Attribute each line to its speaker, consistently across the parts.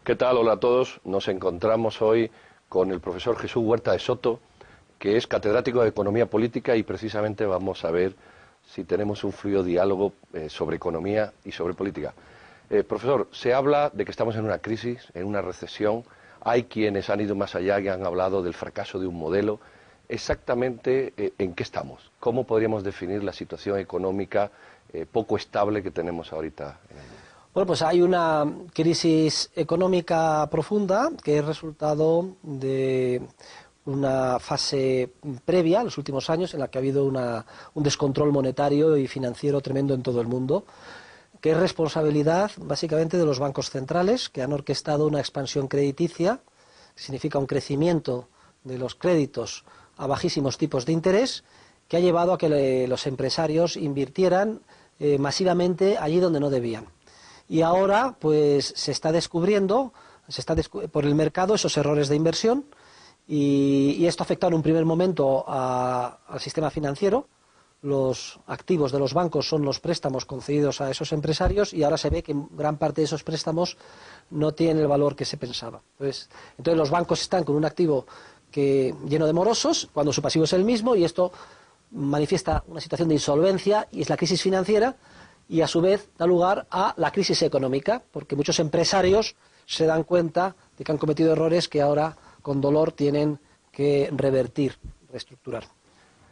Speaker 1: ¿Qué tal? Hola a todos. Nos encontramos hoy con el profesor Jesús Huerta de Soto, que es catedrático de Economía Política, y precisamente vamos a ver si tenemos un fluido diálogo sobre economía y sobre política. Profesor, se habla de que estamos en una crisis, en una recesión. Hay quienes han ido más allá y han hablado del fracaso de un modelo. Exactamente, ¿en qué estamos? ¿Cómo podríamos definir la situación económica poco estable que tenemos ahorita en el mundo?
Speaker 2: Bueno, pues hay una crisis económica profunda que es resultado de una fase previa, en los últimos años, en la que ha habido un descontrol monetario y financiero tremendo en todo el mundo, que es responsabilidad básicamente de los bancos centrales, que han orquestado una expansión crediticia, que significa un crecimiento de los créditos a bajísimos tipos de interés, que ha llevado a que los empresarios invirtieran masivamente allí donde no debían. Y ahora pues se está descubriendo por el mercado esos errores de inversión y esto ha afectado en un primer momento al sistema financiero. Los activos de los bancos son los préstamos concedidos a esos empresarios y ahora se ve que gran parte de esos préstamos no tienen el valor que se pensaba. Entonces los bancos están con un activo lleno de morosos cuando su pasivo es el mismo, y esto manifiesta una situación de insolvencia, y es la crisis financiera, y a su vez da lugar a la crisis económica, porque muchos empresarios se dan cuenta de que han cometido errores que ahora con dolor tienen que revertir, reestructurar.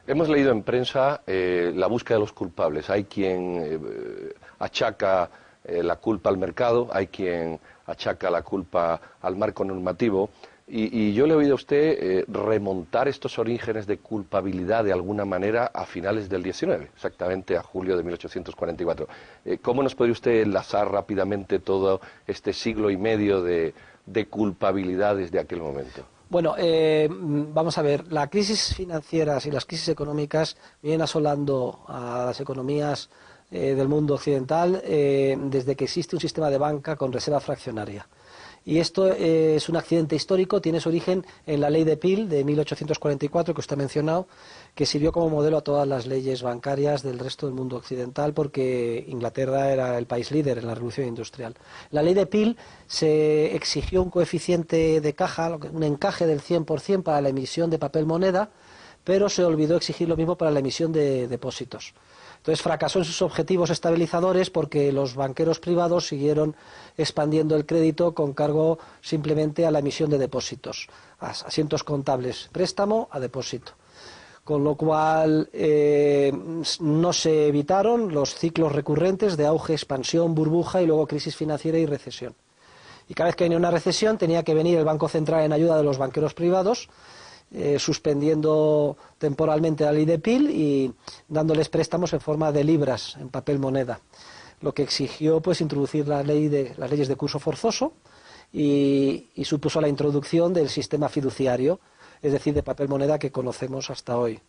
Speaker 1: Hemos leído en prensa la búsqueda de los culpables. Hay quien achaca la culpa al mercado, hay quien achaca la culpa al marco normativo. Y yo le he oído a usted remontar estos orígenes de culpabilidad de alguna manera a finales del 19, exactamente a julio de 1844. ¿Cómo nos podría usted enlazar rápidamente todo este siglo y medio de culpabilidad desde aquel momento?
Speaker 2: Bueno, vamos a ver, las crisis financieras y las crisis económicas vienen asolando a las economías del mundo occidental desde que existe un sistema de banca con reserva fraccionaria. Y esto es un accidente histórico, tiene su origen en la ley de Peel de 1844 que usted ha mencionado, que sirvió como modelo a todas las leyes bancarias del resto del mundo occidental, porque Inglaterra era el país líder en la revolución industrial. La ley de Peel se exigió un coeficiente de caja, un encaje del 100% para la emisión de papel moneda, pero se olvidó exigir lo mismo para la emisión de depósitos. Entonces fracasó en sus objetivos estabilizadores porque los banqueros privados siguieron expandiendo el crédito con cargo simplemente a la emisión de depósitos, asientos contables, préstamo a depósito. Con lo cual no se evitaron los ciclos recurrentes de auge, expansión, burbuja y luego crisis financiera y recesión. Y cada vez que venía una recesión tenía que venir el Banco Central en ayuda de los banqueros privados, suspendiendo temporalmente la ley de Peel y dándoles préstamos en forma de libras, en papel moneda, lo que exigió pues introducir las leyes de curso forzoso y supuso la introducción del sistema fiduciario, es decir, de papel moneda que conocemos hasta hoy.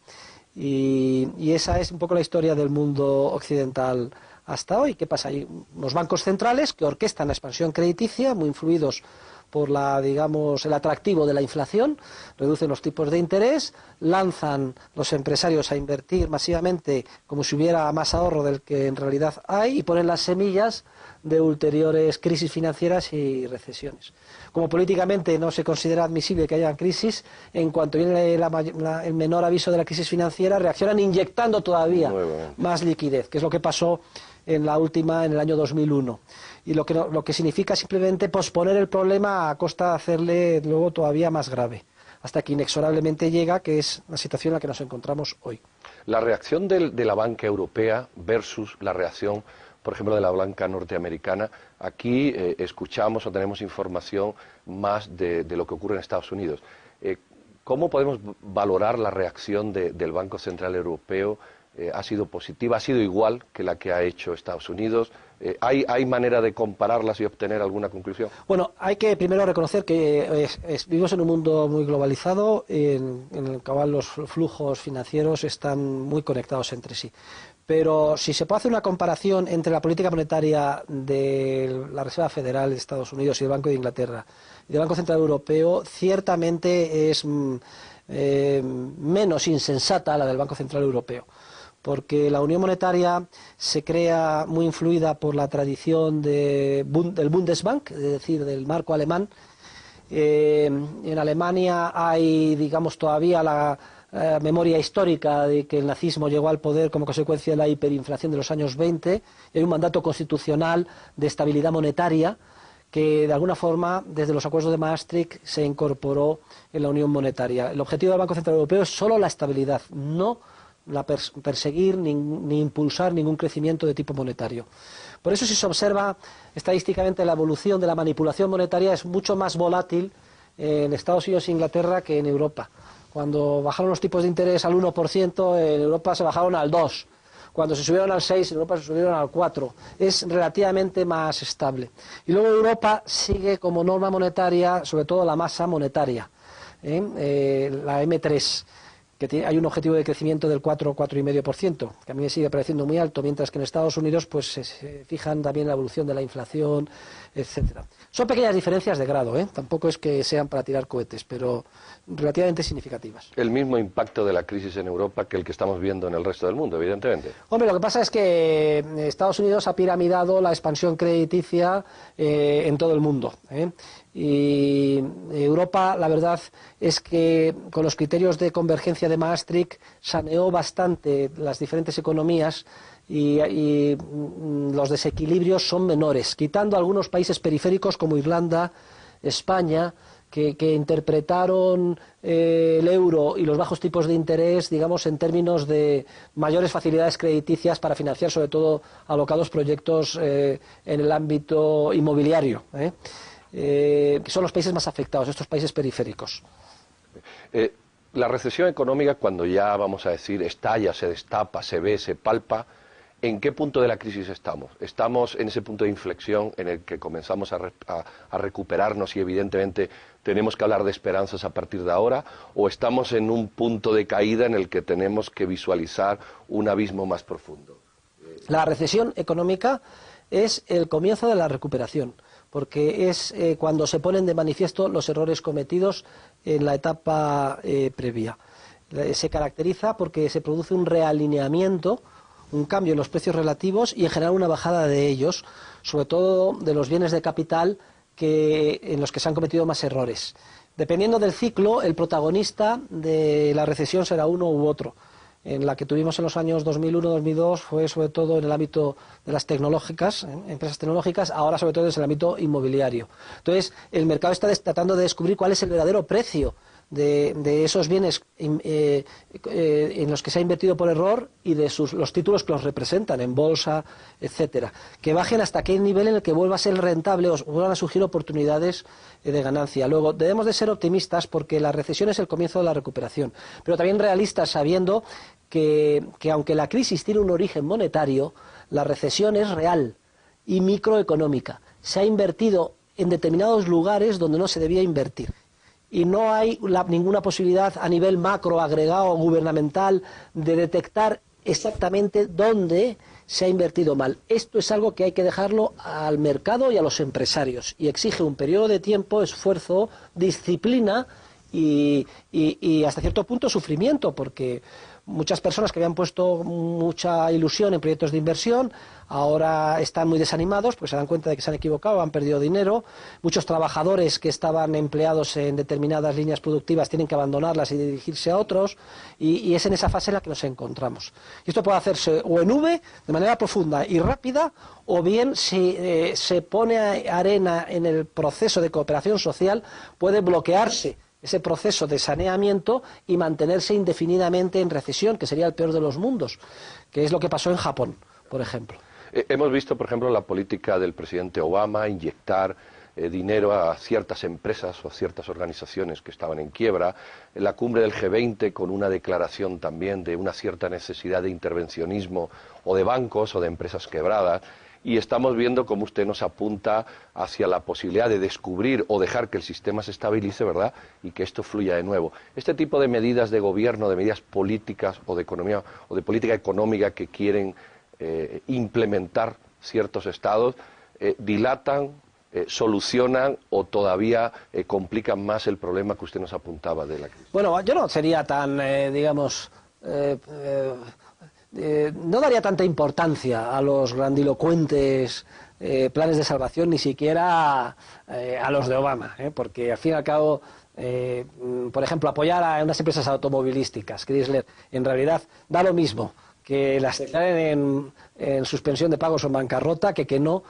Speaker 2: Y esa es un poco la historia del mundo occidental hasta hoy. ¿Qué pasa? Hay unos bancos centrales que orquestan la expansión crediticia, muy influidos por el atractivo de la inflación, reducen los tipos de interés, lanzan los empresarios a invertir masivamente como si hubiera más ahorro del que en realidad hay, y ponen las semillas de ulteriores crisis financieras y recesiones. Como políticamente no se considera admisible que haya crisis, en cuanto viene el menor aviso de la crisis financiera, reaccionan inyectando todavía más liquidez, que es lo que pasó en la última, en el año 2001. Y lo que significa simplemente posponer el problema a costa de hacerle luego todavía más grave, hasta que inexorablemente llega, que es la situación en la que nos encontramos hoy.
Speaker 1: La reacción de la banca europea versus la reacción, por ejemplo, de la banca norteamericana. Aquí escuchamos o tenemos información más de lo que ocurre en Estados Unidos. ¿Cómo podemos valorar la reacción del Banco Central Europeo? ¿Ha sido positiva? ¿Ha sido igual que la que ha hecho Estados Unidos? ¿Hay manera de compararlas y obtener alguna conclusión?
Speaker 2: Bueno, hay que primero reconocer que vivimos en un mundo muy globalizado, en el cual los flujos financieros están muy conectados entre sí. Pero si se puede hacer una comparación entre la política monetaria de la Reserva Federal de Estados Unidos y el Banco de Inglaterra y del Banco Central Europeo, ciertamente es menos insensata la del Banco Central Europeo, porque la Unión Monetaria se crea muy influida por la tradición del Bundesbank, es decir, del marco alemán. En Alemania hay, digamos, todavía la memoria histórica de que el nazismo llegó al poder como consecuencia de la hiperinflación de los años 20, y hay un mandato constitucional de estabilidad monetaria que de alguna forma desde los acuerdos de Maastricht se incorporó en la Unión Monetaria. El objetivo del Banco Central Europeo es solo la estabilidad, no perseguir ni impulsar ningún crecimiento de tipo monetario. Por eso, si se observa estadísticamente, la evolución de la manipulación monetaria es mucho más volátil en Estados Unidos e Inglaterra que en Europa. Cuando bajaron los tipos de interés al 1%, en Europa se bajaron al 2%. Cuando se subieron al 6, en Europa se subieron al 4. Es relativamente más estable. Y luego Europa sigue como norma monetaria, sobre todo la masa monetaria, la M3, que hay un objetivo de crecimiento del 4,5%, que a mí me sigue pareciendo muy alto, mientras que en Estados Unidos pues se fijan también la evolución de la inflación, etcétera. Son pequeñas diferencias de grado, tampoco es que sean para tirar cohetes, pero relativamente significativas.
Speaker 1: El mismo impacto de la crisis en Europa que el que estamos viendo en el resto del mundo, evidentemente.
Speaker 2: Hombre, lo que pasa es que Estados Unidos ha piramidado la expansión crediticia en todo el mundo, y Europa, la verdad es que con los criterios de convergencia de Maastricht saneó bastante las diferentes economías y los desequilibrios son menores, quitando algunos países periféricos como Irlanda, España, que interpretaron el euro y los bajos tipos de interés, digamos, en términos de mayores facilidades crediticias para financiar, sobre todo, alocados proyectos en el ámbito inmobiliario, que son los países más afectados, estos países periféricos.
Speaker 1: La recesión económica, cuando ya, vamos a decir, estalla, se destapa, se ve, se palpa, ¿en qué punto de la crisis estamos? ¿Estamos en ese punto de inflexión en el que comenzamos a recuperarnos y evidentemente tenemos que hablar de esperanzas a partir de ahora? ¿O estamos en un punto de caída en el que tenemos que visualizar un abismo más profundo?
Speaker 2: La recesión económica es el comienzo de la recuperación, porque es cuando se ponen de manifiesto los errores cometidos en la etapa previa. Se caracteriza porque se produce un realineamiento, un cambio en los precios relativos y en general una bajada de ellos, sobre todo de los bienes de capital en los que se han cometido más errores. Dependiendo del ciclo, el protagonista de la recesión será uno u otro. En la que tuvimos en los años 2001-2002 fue sobre todo en el ámbito de las tecnológicas, empresas tecnológicas, ahora sobre todo es el ámbito inmobiliario. Entonces, el mercado está tratando de descubrir cuál es el verdadero precio de esos bienes en los que se ha invertido por error y de los títulos que los representan en bolsa, etcétera. Que bajen hasta aquel nivel en el que vuelva a ser rentable o vuelvan a surgir oportunidades de ganancia. Luego, debemos de ser optimistas porque la recesión es el comienzo de la recuperación, pero también realistas sabiendo que aunque la crisis tiene un origen monetario, la recesión es real y microeconómica. Se ha invertido en determinados lugares donde no se debía invertir. Y no hay ninguna posibilidad a nivel macro, agregado, gubernamental, de detectar exactamente dónde se ha invertido mal. Esto es algo que hay que dejarlo al mercado y a los empresarios. Y exige un periodo de tiempo, esfuerzo, disciplina y hasta cierto punto sufrimiento, porque muchas personas que habían puesto mucha ilusión en proyectos de inversión ahora están muy desanimados porque se dan cuenta de que se han equivocado, han perdido dinero. Muchos trabajadores que estaban empleados en determinadas líneas productivas tienen que abandonarlas y dirigirse a otros, y es en esa fase en la que nos encontramos. Y esto puede hacerse o en V, de manera profunda y rápida, o bien si se pone arena en el proceso de cooperación social, puede bloquearse ese proceso de saneamiento y mantenerse indefinidamente en recesión, que sería el peor de los mundos, que es lo que pasó en Japón, por ejemplo.
Speaker 1: Hemos visto, por ejemplo, la política del presidente Obama, inyectar dinero a ciertas empresas o a ciertas organizaciones que estaban en quiebra, la cumbre del G20 con una declaración también de una cierta necesidad de intervencionismo o de bancos o de empresas quebradas. Y estamos viendo cómo usted nos apunta hacia la posibilidad de descubrir o dejar que el sistema se estabilice, ¿verdad?, y que esto fluya de nuevo. Este tipo de medidas de gobierno, de medidas políticas o de economía o de política económica que quieren implementar ciertos estados, dilatan, solucionan o todavía complican más el problema que usted nos apuntaba de la crisis.
Speaker 2: Bueno, yo no sería tan, no daría tanta importancia a los grandilocuentes planes de salvación, ni siquiera a los de Obama, porque al fin y al cabo, por ejemplo, apoyar a unas empresas automovilísticas, Chrysler, en realidad da lo mismo que las declaren en suspensión de pagos o en bancarrota que no,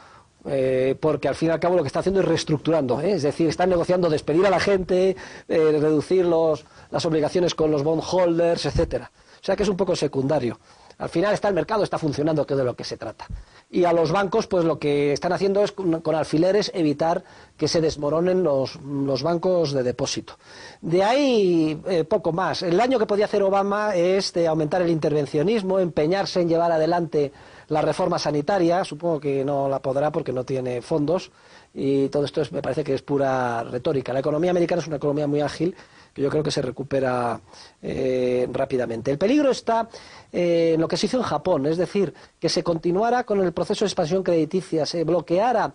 Speaker 2: porque al fin y al cabo lo que está haciendo es reestructurando, es decir, están negociando despedir a la gente, reducir las obligaciones con los bondholders, etcétera. O sea que es un poco secundario. Al final está el mercado, está funcionando, que es de lo que se trata. Y a los bancos, pues lo que están haciendo es con alfileres evitar que se desmoronen los bancos de depósito. De ahí poco más. El daño que podía hacer Obama es de aumentar el intervencionismo, empeñarse en llevar adelante la reforma sanitaria. Supongo que no la podrá porque no tiene fondos. Y todo esto me parece que es pura retórica. La economía americana es una economía muy ágil, que yo creo que se recupera rápidamente. El peligro está en lo que se hizo en Japón, es decir, que se continuara con el proceso de expansión crediticia, se bloqueara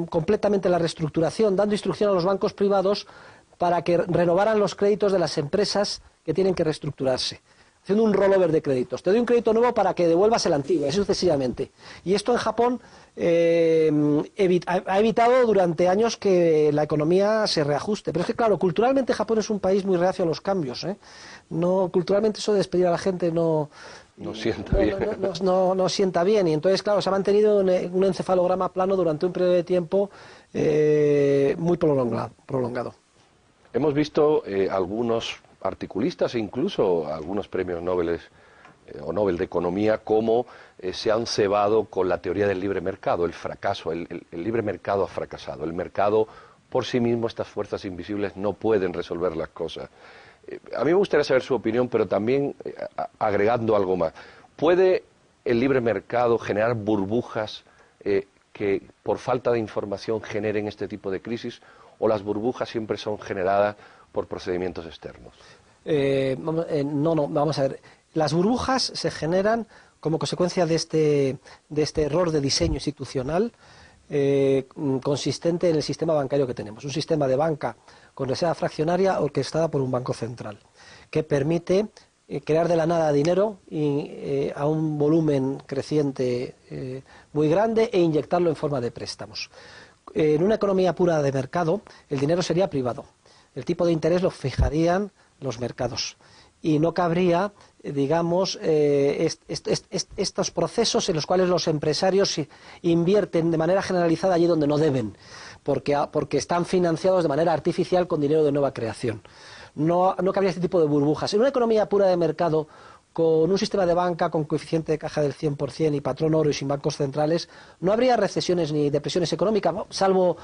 Speaker 2: completamente la reestructuración, dando instrucción a los bancos privados para que renovaran los créditos de las empresas que tienen que reestructurarse, haciendo un rollover de créditos. Te doy un crédito nuevo para que devuelvas el antiguo, así sucesivamente. Y esto en Japón ha evitado durante años que la economía se reajuste. Pero es que, claro, culturalmente Japón es un país muy reacio a los cambios. No, culturalmente eso de despedir a la gente no sienta bien. No sienta bien. Y entonces, claro, se ha mantenido un encefalograma plano durante un periodo de tiempo muy prolongado.
Speaker 1: Hemos visto algunos articulistas e incluso algunos premios Nobel o Nobel de Economía como se han cebado con la teoría del libre mercado, el fracaso, el libre mercado ha fracasado, el mercado por sí mismo, estas fuerzas invisibles no pueden resolver las cosas. A mí me gustaría saber su opinión, pero también agregando algo más. ¿Puede el libre mercado generar burbujas que por falta de información generen este tipo de crisis, o las burbujas siempre son generadas por procedimientos externos?
Speaker 2: Vamos a ver. Las burbujas se generan como consecuencia de este error de diseño institucional consistente en el sistema bancario que tenemos. Un sistema de banca con reserva fraccionaria orquestada por un banco central, que permite crear de la nada dinero a un volumen creciente muy grande e inyectarlo en forma de préstamos. En una economía pura de mercado, el dinero sería privado. El tipo de interés lo fijarían los mercados. Y no cabría, digamos, estos procesos en los cuales los empresarios invierten de manera generalizada allí donde no deben, porque están financiados de manera artificial con dinero de nueva creación. No cabría este tipo de burbujas. En una economía pura de mercado, con un sistema de banca con coeficiente de caja del 100% y patrón oro y sin bancos centrales, no habría recesiones ni depresiones económicas, salvo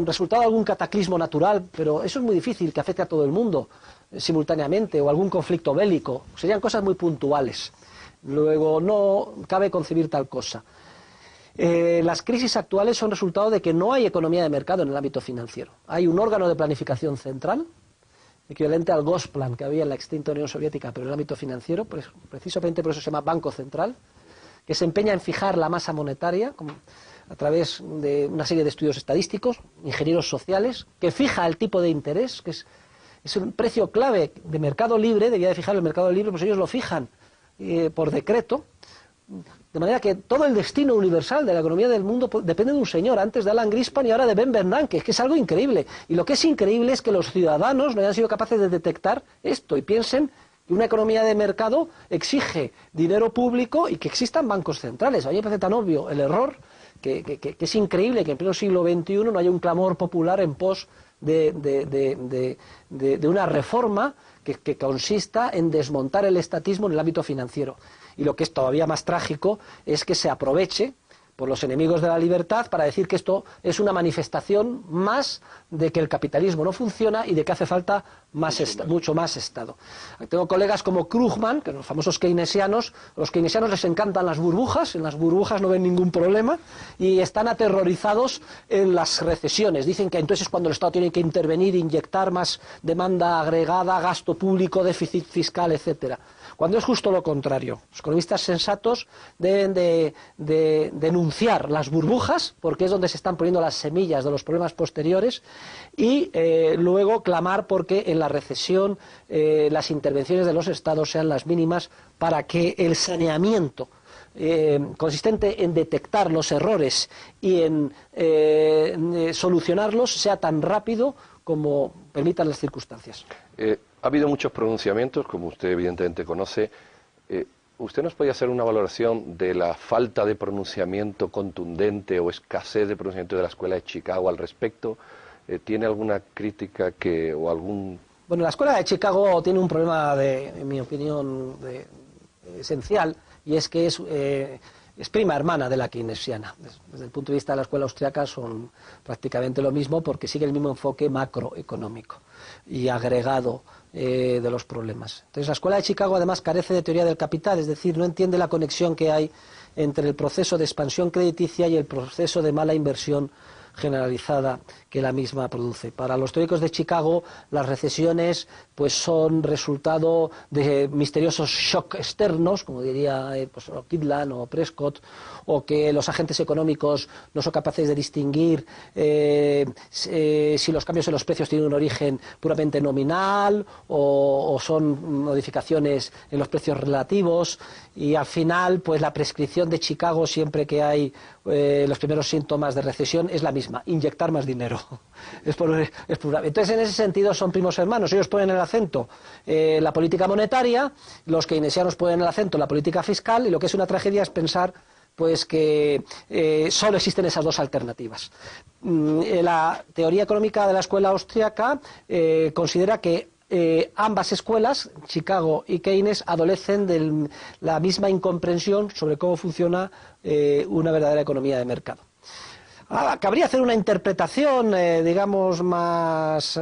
Speaker 2: resultado de algún cataclismo natural, pero eso es muy difícil, que afecte a todo el mundo simultáneamente, o algún conflicto bélico. Serían cosas muy puntuales. Luego, no cabe concebir tal cosa. Las crisis actuales son resultado de que no hay economía de mercado en el ámbito financiero. Hay un órgano de planificación central, equivalente al Gosplan que había en la extinta Unión Soviética, pero en el ámbito financiero, precisamente por eso se llama Banco Central, que se empeña en fijar la masa monetaria a través de una serie de estudios estadísticos, ingenieros sociales, que fija el tipo de interés, que es un precio clave de mercado libre, debía de fijar el mercado libre, pues ellos lo fijan por decreto, de manera que todo el destino universal de la economía del mundo depende de un señor, antes de Alan Greenspan y ahora de Ben Bernanke, que es algo increíble. Y lo que es increíble es que los ciudadanos no hayan sido capaces de detectar esto y piensen que una economía de mercado exige dinero público y que existan bancos centrales. A mí me parece tan obvio el error que es increíble que en pleno siglo XXI no haya un clamor popular en pos de una reforma que consista en desmontar el estatismo en el ámbito financiero. Y lo que es todavía más trágico es que se aproveche por los enemigos de la libertad para decir que esto es una manifestación más de que el capitalismo no funciona y de que hace falta mucho más Estado. Tengo colegas como Krugman, que son los famosos keynesianos. Los keynesianos les encantan las burbujas, en las burbujas no ven ningún problema y están aterrorizados en las recesiones. Dicen que entonces es cuando el Estado tiene que intervenir, inyectar más demanda agregada, gasto público, déficit fiscal, etcétera. cuando es justo lo contrario. Los economistas sensatos deben de denunciar las burbujas, porque es donde se están poniendo las semillas de los problemas posteriores, y luego clamar porque en la recesión las intervenciones de los estados sean las mínimas para que el saneamiento consistente en detectar los errores y en solucionarlos sea tan rápido como permitan las circunstancias.
Speaker 1: Ha habido muchos pronunciamientos, como usted evidentemente conoce. ¿Usted nos podría hacer una valoración de la falta de pronunciamiento contundente o escasez de pronunciamiento de la Escuela de Chicago al respecto? ¿Tiene alguna crítica o algún...? Bueno,
Speaker 2: la Escuela de Chicago tiene un problema, en mi opinión, esencial, y es que es prima hermana de la keynesiana. Desde el punto de vista de la escuela austriaca son prácticamente lo mismo, porque sigue el mismo enfoque macroeconómico y agregado de los problemas. Entonces la Escuela de Chicago además carece de teoría del capital, es decir, no entiende la conexión que hay entre el proceso de expansión crediticia y el proceso de mala inversión generalizada que la misma produce. Para los teóricos de Chicago, las recesiones pues son resultado de misteriosos shocks externos, como diría Kydland o Prescott, o que los agentes económicos no son capaces de distinguir si los cambios en los precios tienen un origen puramente nominal o son modificaciones en los precios relativos, y al final pues la prescripción de Chicago siempre que hay los primeros síntomas de recesión es la misma: inyectar más dinero. Entonces, en ese sentido son primos hermanos. Ellos ponen el acento la política monetaria, los keynesianos ponen el acento la política fiscal, y lo que es una tragedia es pensar pues que solo existen esas dos alternativas. La teoría económica de la escuela austriaca considera que ambas escuelas, Chicago y Keynes, adolecen de la misma incomprensión sobre cómo funciona una verdadera economía de mercado. Cabría hacer una interpretación, digamos, más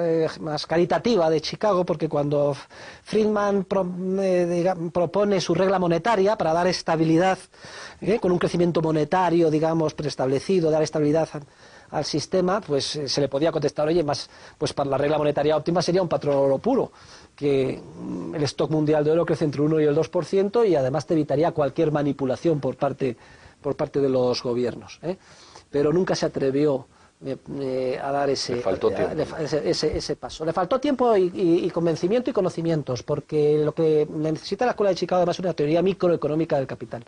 Speaker 2: caritativa de Chicago, porque cuando Friedman propone su regla monetaria para dar estabilidad, con un crecimiento monetario, digamos, preestablecido, dar estabilidad al sistema, pues se le podía contestar: oye, pues para la regla monetaria óptima sería un patrón oro puro, que el stock mundial de oro crece entre el 1 y el 2%, y además te evitaría cualquier manipulación por parte de los gobiernos, Pero nunca se atrevió a dar ese paso. Le faltó tiempo y convencimiento y conocimientos, porque lo que necesita la Escuela de Chicago además es una teoría microeconómica del capital,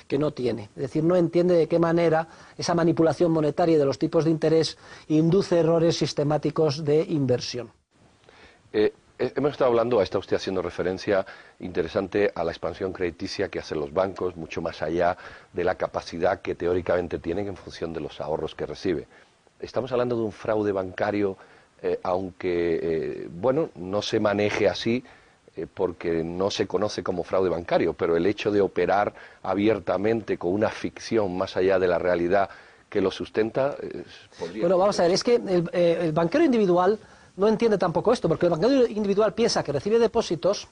Speaker 2: que no tiene. Es decir, no entiende de qué manera esa manipulación monetaria de los tipos de interés induce errores sistemáticos de inversión.
Speaker 1: Hemos estado hablando, está usted haciendo referencia interesante a la expansión crediticia que hacen los bancos, mucho más allá de la capacidad que teóricamente tienen en función de los ahorros que recibe. Estamos hablando de un fraude bancario, aunque, no se maneje así, porque no se conoce como fraude bancario, pero el hecho de operar abiertamente con una ficción más allá de la realidad que lo sustenta...
Speaker 2: Bueno, vamos a ver, es que el banquero individual no entiende tampoco esto, porque el banquero individual piensa que recibe depósitos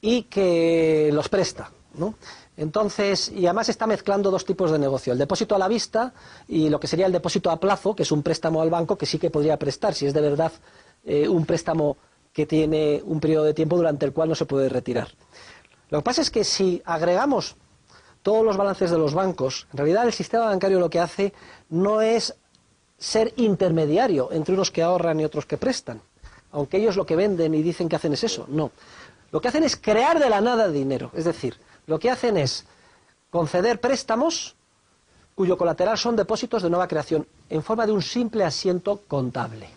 Speaker 2: y que los presta, ¿no? Entonces, y además está mezclando dos tipos de negocio: el depósito a la vista y lo que sería el depósito a plazo, que es un préstamo al banco que sí que podría prestar, si es de verdad un préstamo que tiene un periodo de tiempo durante el cual no se puede retirar. Lo que pasa es que si agregamos todos los balances de los bancos, en realidad el sistema bancario lo que hace no es ser intermediario entre unos que ahorran y otros que prestan, aunque ellos lo que venden y dicen que hacen es eso. No, lo que hacen es crear de la nada dinero, es decir, lo que hacen es conceder préstamos cuyo colateral son depósitos de nueva creación en forma de un simple asiento contable: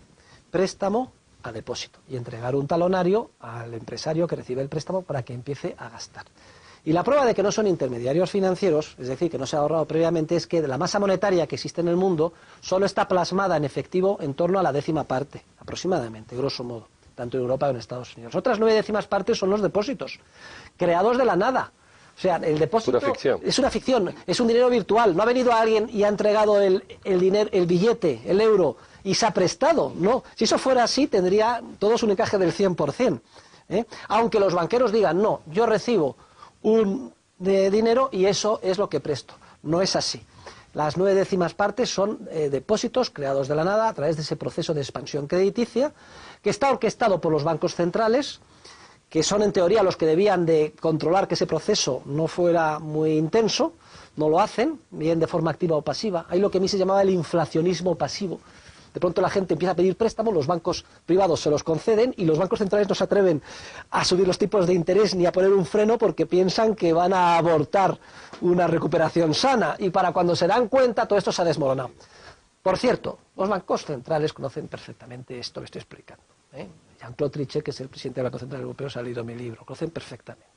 Speaker 2: préstamo a depósito, y entregar un talonario al empresario que recibe el préstamo para que empiece a gastar. Y la prueba de que no son intermediarios financieros, es decir, que no se ha ahorrado previamente, es que de la masa monetaria que existe en el mundo solo está plasmada en efectivo en torno a la 10ª parte, aproximadamente, grosso modo, tanto en Europa como en Estados Unidos. Otras 9 10ª partes son los depósitos, creados de la nada. O sea, el depósito es una ficción, es un dinero virtual. No ha venido alguien y ha entregado el dinero, el billete, el euro, y se ha prestado. No, si eso fuera así, tendría todos un encaje del 100%. Aunque los banqueros digan: no, yo recibo de dinero y eso es lo que presto. No es así. Las 9 10ª partes son depósitos creados de la nada a través de ese proceso de expansión crediticia, que está orquestado por los bancos centrales, que son en teoría los que debían de controlar que ese proceso no fuera muy intenso, no lo hacen, bien de forma activa o pasiva. Hay lo que a mí se llamaba el inflacionismo pasivo. De pronto la gente empieza a pedir préstamos, los bancos privados se los conceden y los bancos centrales no se atreven a subir los tipos de interés ni a poner un freno porque piensan que van a abortar una recuperación sana, y para cuando se dan cuenta todo esto se ha desmoronado. Por cierto, los bancos centrales conocen perfectamente esto que estoy explicando. Jean-Claude Trichet, que es el presidente del Banco Central Europeo, ha leído mi libro, conocen perfectamente.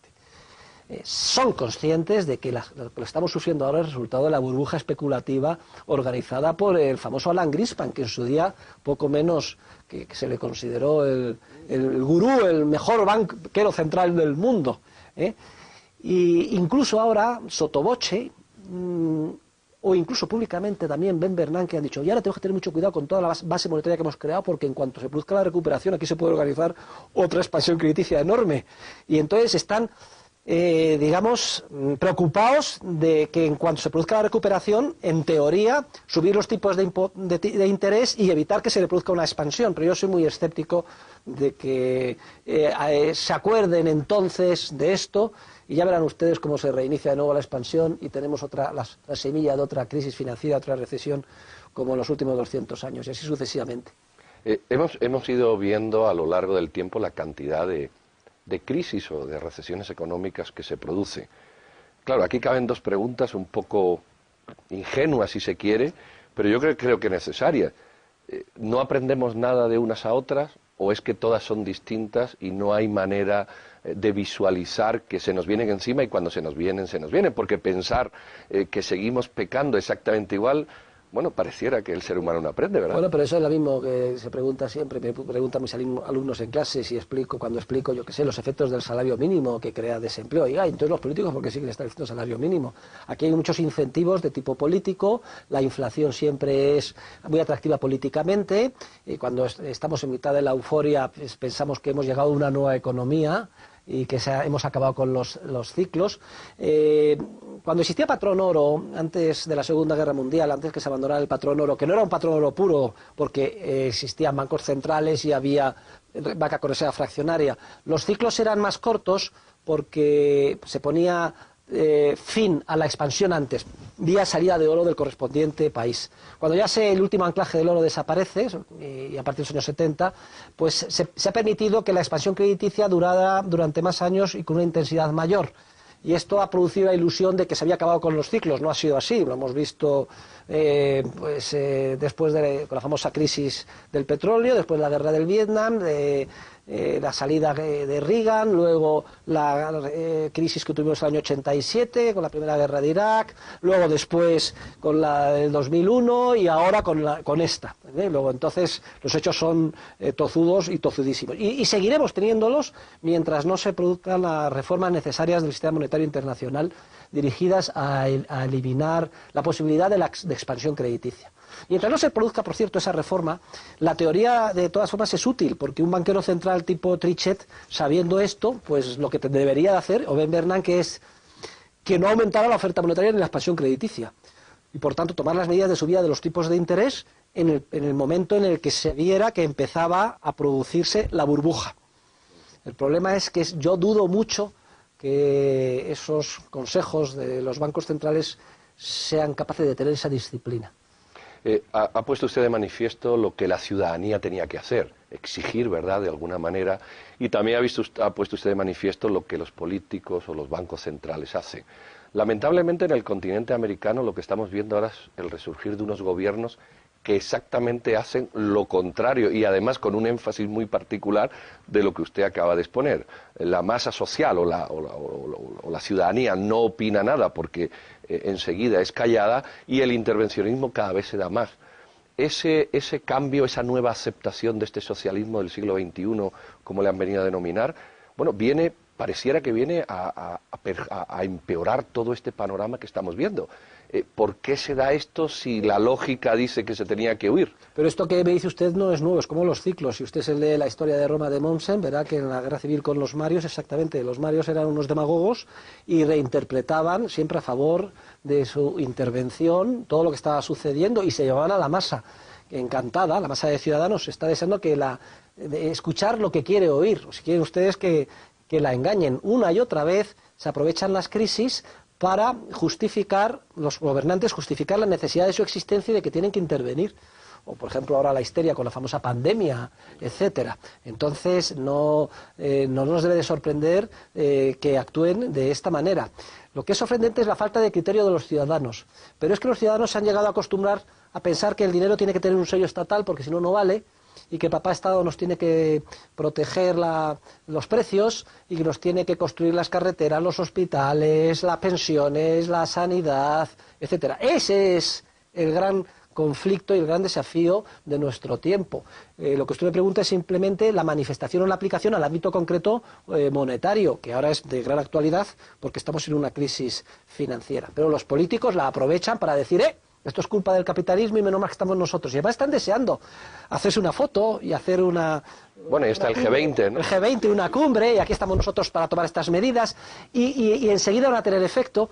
Speaker 2: Son conscientes de que lo que estamos sufriendo ahora es el resultado de la burbuja especulativa organizada por el famoso Alan Greenspan, que en su día, poco menos que se le consideró el gurú, el mejor banquero central del mundo. Y incluso ahora, sottovoce, o incluso públicamente también Ben Bernanke han dicho, y ahora tenemos que tener mucho cuidado con toda la base monetaria que hemos creado, porque en cuanto se produzca la recuperación aquí se puede organizar otra expansión crediticia enorme. Y entonces están digamos, preocupados de que en cuanto se produzca la recuperación, en teoría, subir los tipos de interés y evitar que se le produzca una expansión. Pero yo soy muy escéptico de que se acuerden entonces de esto, y ya verán ustedes cómo se reinicia de nuevo la expansión y tenemos la semilla de otra crisis financiera, otra recesión, como en los últimos 200 años, y así sucesivamente.
Speaker 1: Hemos ido viendo a lo largo del tiempo la cantidad de crisis o de recesiones económicas que se produce. Claro, aquí caben dos preguntas un poco ingenuas, si se quiere, pero yo creo que necesarias. ¿No aprendemos nada de unas a otras, o es que todas son distintas y no hay manera de visualizar que se nos vienen encima y cuando se nos vienen, se nos vienen? Porque pensar que seguimos pecando exactamente igual, bueno, pareciera que el ser humano no aprende, ¿verdad?
Speaker 2: Bueno, pero eso es lo mismo que se pregunta siempre, me preguntan mis alumnos en clase cuando explico, yo qué sé, los efectos del salario mínimo que crea desempleo. Y entonces los políticos, ¿por qué siguen estableciendo salario mínimo? Aquí hay muchos incentivos de tipo político, la inflación siempre es muy atractiva políticamente, y cuando estamos en mitad de la euforia pues, pensamos que hemos llegado a una nueva economía y que hemos acabado con los ciclos. Cuando existía patrón oro, antes de la Segunda Guerra Mundial, antes que se abandonara el patrón oro, que no era un patrón oro puro, porque existían bancos centrales y había banca comercial fraccionaria, los ciclos eran más cortos porque se ponía fin a la expansión antes, vía salida de oro del correspondiente país. Cuando ya el último anclaje del oro desaparece, y a partir de los años 70, pues se ha permitido que la expansión crediticia durara durante más años y con una intensidad mayor. Y esto ha producido la ilusión de que se había acabado con los ciclos. No ha sido así, lo hemos visto después con la famosa crisis del petróleo, después de la guerra del Vietnam, la salida de Reagan, luego la crisis que tuvimos en el año 87 con la primera guerra de Irak, luego después con la del 2001 y ahora con esta. Luego entonces los hechos son tozudos y tozudísimos. Y seguiremos teniéndolos mientras no se produzcan las reformas necesarias del sistema monetario internacional dirigidas a eliminar la posibilidad de expansión crediticia. Mientras no se produzca, por cierto, esa reforma, la teoría de todas formas es útil, porque un banquero central tipo Trichet, sabiendo esto, pues lo que debería de hacer, o Ben Bernanke, es que no aumentara la oferta monetaria ni la expansión crediticia. Y por tanto tomar las medidas de subida de los tipos de interés en el momento en el que se viera que empezaba a producirse la burbuja. El problema es que yo dudo mucho que esos consejos de los bancos centrales sean capaces de tener esa disciplina.
Speaker 1: Ha puesto usted de manifiesto lo que la ciudadanía tenía que hacer, exigir, ¿verdad?, de alguna manera, y también ha puesto usted de manifiesto lo que los políticos o los bancos centrales hacen. Lamentablemente en el continente americano lo que estamos viendo ahora es el resurgir de unos gobiernos que exactamente hacen lo contrario y además con un énfasis muy particular de lo que usted acaba de exponer. La masa social o la ciudadanía no opina nada porque enseguida es callada y el intervencionismo cada vez se da más. Ese cambio, esa nueva aceptación de este socialismo del siglo XXI, como le han venido a denominar, bueno, pareciera que viene a empeorar todo este panorama que estamos viendo. ¿Por qué se da esto si la lógica dice que se tenía que huir?
Speaker 2: Pero esto que me dice usted no es nuevo, es como los ciclos. Si usted se lee la historia de Roma de Mommsen, verá que en la guerra civil con los Marios, exactamente, los Marios eran unos demagogos y reinterpretaban siempre a favor de su intervención todo lo que estaba sucediendo y se llevaban a la masa encantada, la masa de ciudadanos está deseando de escuchar lo que quiere oír. Si quieren ustedes que que la engañen una y otra vez, se aprovechan las crisis para justificar, los gobernantes justificar la necesidad de su existencia y de que tienen que intervenir. O, por ejemplo, ahora la histeria con la famosa pandemia, etcétera. Entonces, no nos debe de sorprender que actúen de esta manera. Lo que es sorprendente es la falta de criterio de los ciudadanos. Pero es que los ciudadanos se han llegado a acostumbrar a pensar que el dinero tiene que tener un sello estatal porque si no, no vale, y que papá Estado nos tiene que proteger los precios y que nos tiene que construir las carreteras, los hospitales, las pensiones, la sanidad, etcétera. Ese es el gran conflicto y el gran desafío de nuestro tiempo. Lo que usted me pregunta es simplemente la manifestación o la aplicación al ámbito concreto monetario, que ahora es de gran actualidad porque estamos en una crisis financiera. Pero los políticos la aprovechan para decir, esto es culpa del capitalismo y menos mal que estamos nosotros. Y además están deseando hacerse una foto y hacer una...
Speaker 1: Bueno, y está el G20, ¿no?
Speaker 2: El G20, una cumbre, y aquí estamos nosotros para tomar estas medidas, y enseguida van a tener efecto.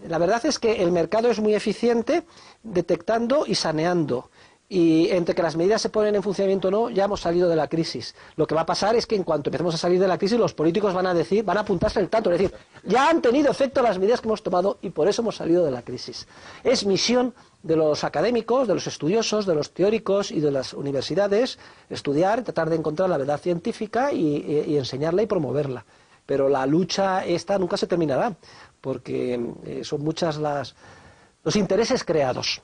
Speaker 2: La verdad es que el mercado es muy eficiente detectando y saneando. Y entre que las medidas se ponen en funcionamiento o no, ya hemos salido de la crisis. Lo que va a pasar es que en cuanto empecemos a salir de la crisis, los políticos van a apuntarse el tanto. Es decir, ya han tenido efecto las medidas que hemos tomado y por eso hemos salido de la crisis. Es misión de los académicos, de los estudiosos, de los teóricos y de las universidades estudiar, tratar de encontrar la verdad científica y enseñarla y promoverla. Pero la lucha esta nunca se terminará, porque son muchas los intereses creados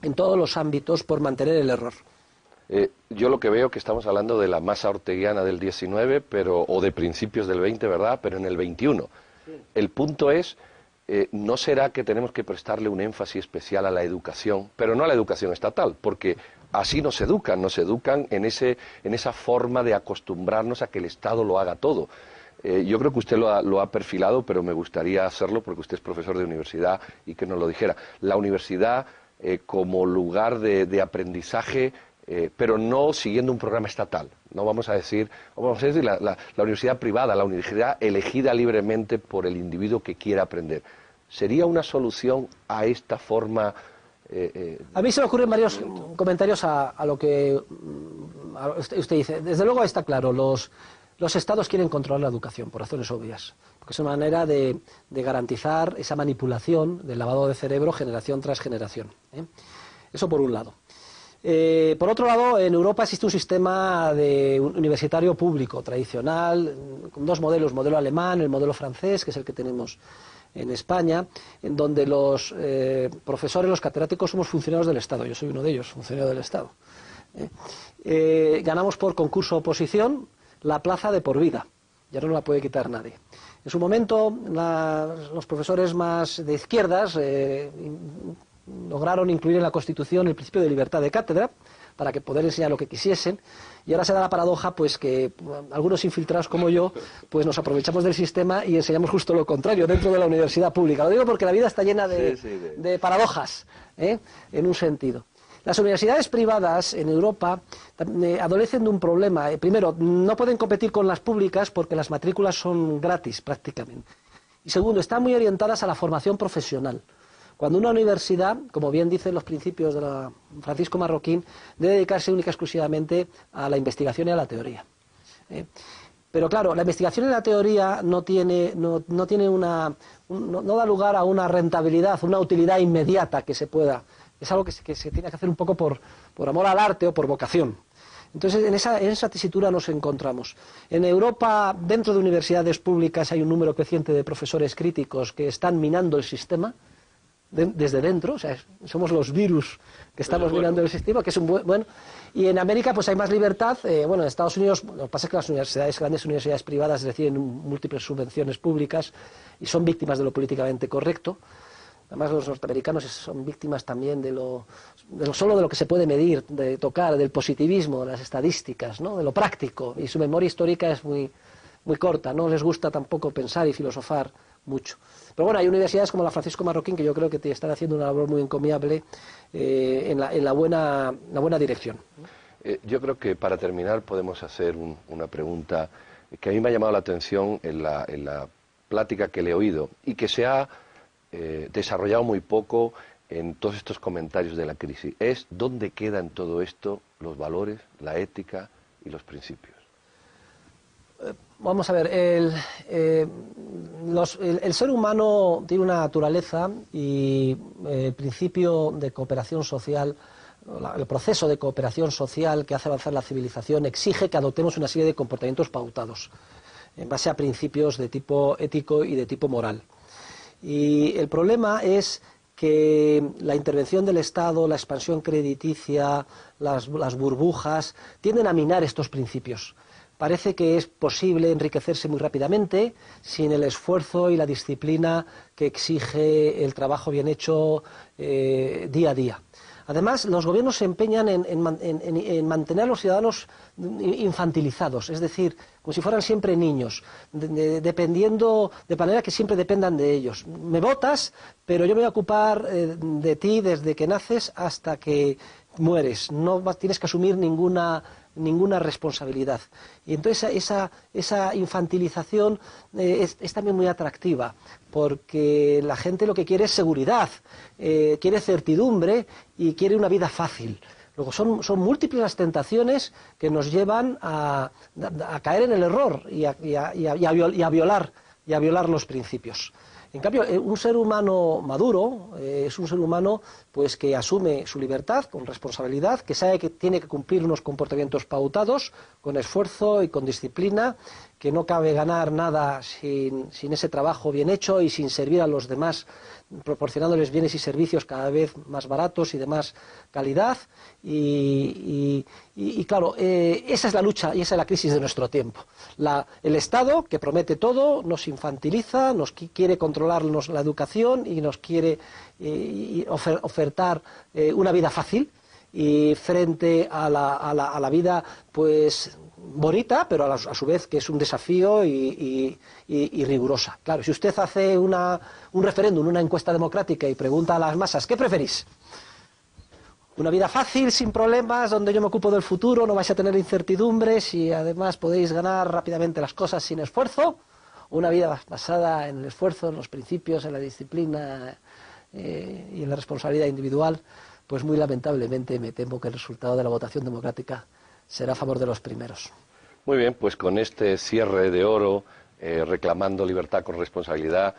Speaker 2: en todos los ámbitos por mantener el error.
Speaker 1: Yo lo que veo que estamos hablando de la masa orteguiana del 19, o de principios del 20, ¿verdad? Pero en el 21. Sí. El punto es, ¿no será que tenemos que prestarle un énfasis especial a la educación, pero no a la educación estatal? Porque así nos educan en esa forma de acostumbrarnos a que el Estado lo haga todo. Yo creo que usted lo ha perfilado, pero me gustaría hacerlo porque usted es profesor de universidad y que nos lo dijera. La universidad como lugar de aprendizaje, pero no siguiendo un programa estatal. No vamos a decir la universidad privada, la universidad elegida libremente por el individuo que quiera aprender. ¿Sería una solución a esta forma?
Speaker 2: A mí se me ocurren varios comentarios a lo que usted dice. Desde luego está claro, los estados quieren controlar la educación por razones obvias, porque es una manera de garantizar esa manipulación del lavado de cerebro generación tras generación. Eso por un lado. Por otro lado, en Europa existe un sistema universitario público tradicional, con dos modelos, modelo alemán, el modelo francés, que es el que tenemos en España, en donde los profesores, los catedráticos, somos funcionarios del Estado. Yo soy uno de ellos, funcionario del Estado. Ganamos por concurso oposición la plaza de por vida, ya no la puede quitar nadie. En su momento, los profesores más de izquierdas lograron incluir en la Constitución el principio de libertad de cátedra para que poder enseñar lo que quisiesen, y ahora se da la paradoja pues que algunos infiltrados como yo pues nos aprovechamos del sistema y enseñamos justo lo contrario dentro de la universidad pública. Lo digo porque la vida está llena de paradojas, en un sentido. Las universidades privadas en Europa adolecen de un problema. Primero, no pueden competir con las públicas porque las matrículas son gratis prácticamente. Y segundo, están muy orientadas a la formación profesional. Cuando una universidad, como bien dicen los principios de Francisco Marroquín, debe dedicarse única y exclusivamente a la investigación y a la teoría. Pero claro, la investigación y la teoría no da lugar a una rentabilidad, una utilidad inmediata que se pueda. Es algo que se tiene que hacer un poco por amor al arte o por vocación. Entonces, en esa tesitura nos encontramos. En Europa, dentro de universidades públicas, hay un número creciente de profesores críticos que están minando el sistema desde dentro, o sea, somos los virus que estamos minando el sistema, que es un bueno. Y en América, pues hay más libertad. En Estados Unidos, lo que pasa es que las grandes universidades privadas reciben múltiples subvenciones públicas y son víctimas de lo políticamente correcto. Además, los norteamericanos son víctimas también solo de lo que se puede medir, de tocar, del positivismo, de las estadísticas, ¿no? De lo práctico. Y su memoria histórica es muy, muy corta, no les gusta tampoco pensar y filosofar mucho. Pero bueno, hay universidades como la Francisco Marroquín que yo creo que están haciendo una labor muy encomiable en la buena dirección.
Speaker 1: Yo creo que para terminar podemos hacer una pregunta que a mí me ha llamado la atención en la plática que le he oído y que se ha desarrollado muy poco en todos estos comentarios de la crisis. Es ¿dónde quedan todo esto los valores, la ética y los principios?
Speaker 2: Vamos a ver, el ser humano tiene una naturaleza y el principio de cooperación social, el proceso de cooperación social que hace avanzar la civilización exige que adoptemos una serie de comportamientos pautados en base a principios de tipo ético y de tipo moral. Y el problema es que la intervención del Estado, la expansión crediticia, las burbujas, tienden a minar estos principios. Parece que es posible enriquecerse muy rápidamente sin el esfuerzo y la disciplina que exige el trabajo bien hecho día a día. Además, los gobiernos se empeñan en mantener a los ciudadanos infantilizados, es decir, como si fueran siempre niños, dependiendo, de manera que siempre dependan de ellos. Me votas, pero yo me voy a ocupar de ti desde que naces hasta que mueres. No tienes que asumir ninguna responsabilidad. Y entonces esa infantilización es también muy atractiva, porque la gente lo que quiere es seguridad, quiere certidumbre y quiere una vida fácil. Luego son múltiples las tentaciones que nos llevan a caer en el error y a violar los principios. En cambio, un ser humano maduro es un ser humano pues que asume su libertad con responsabilidad, que sabe que tiene que cumplir unos comportamientos pautados, con esfuerzo y con disciplina, que no cabe ganar nada sin ese trabajo bien hecho y sin servir a los demás, proporcionándoles bienes y servicios cada vez más baratos y de más calidad. Y claro, esa es la lucha y esa es la crisis de nuestro tiempo. El Estado, que promete todo, nos infantiliza, nos quiere controlarnos la educación y nos quiere ofertar una vida fácil, y frente a la vida pues bonita, pero a su vez que es un desafío y rigurosa. Claro, si usted hace un referéndum, una encuesta democrática y pregunta a las masas, ¿qué preferís? Una vida fácil, sin problemas, donde yo me ocupo del futuro, no vais a tener incertidumbres y además podéis ganar rápidamente las cosas sin esfuerzo. Una vida basada en el esfuerzo, en los principios, en la disciplina y en la responsabilidad individual. Pues muy lamentablemente me temo que el resultado de la votación democrática será a favor de los primeros.
Speaker 1: Muy bien, pues con este cierre de oro, reclamando libertad con responsabilidad,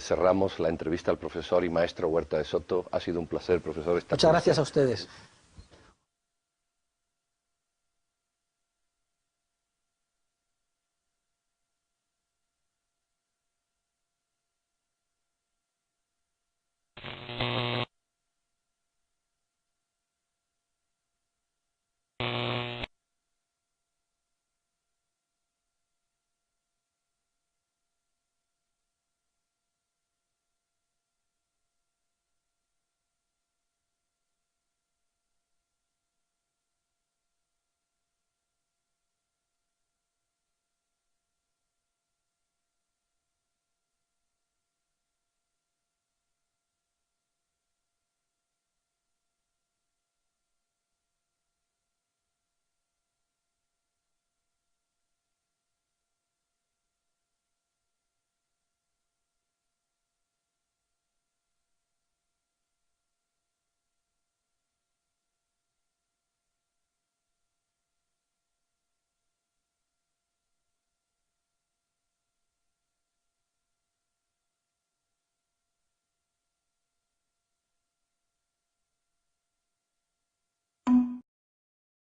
Speaker 1: cerramos la entrevista al profesor y maestro Huerta de Soto. Ha sido un placer, profesor.
Speaker 2: Muchas gracias a ustedes.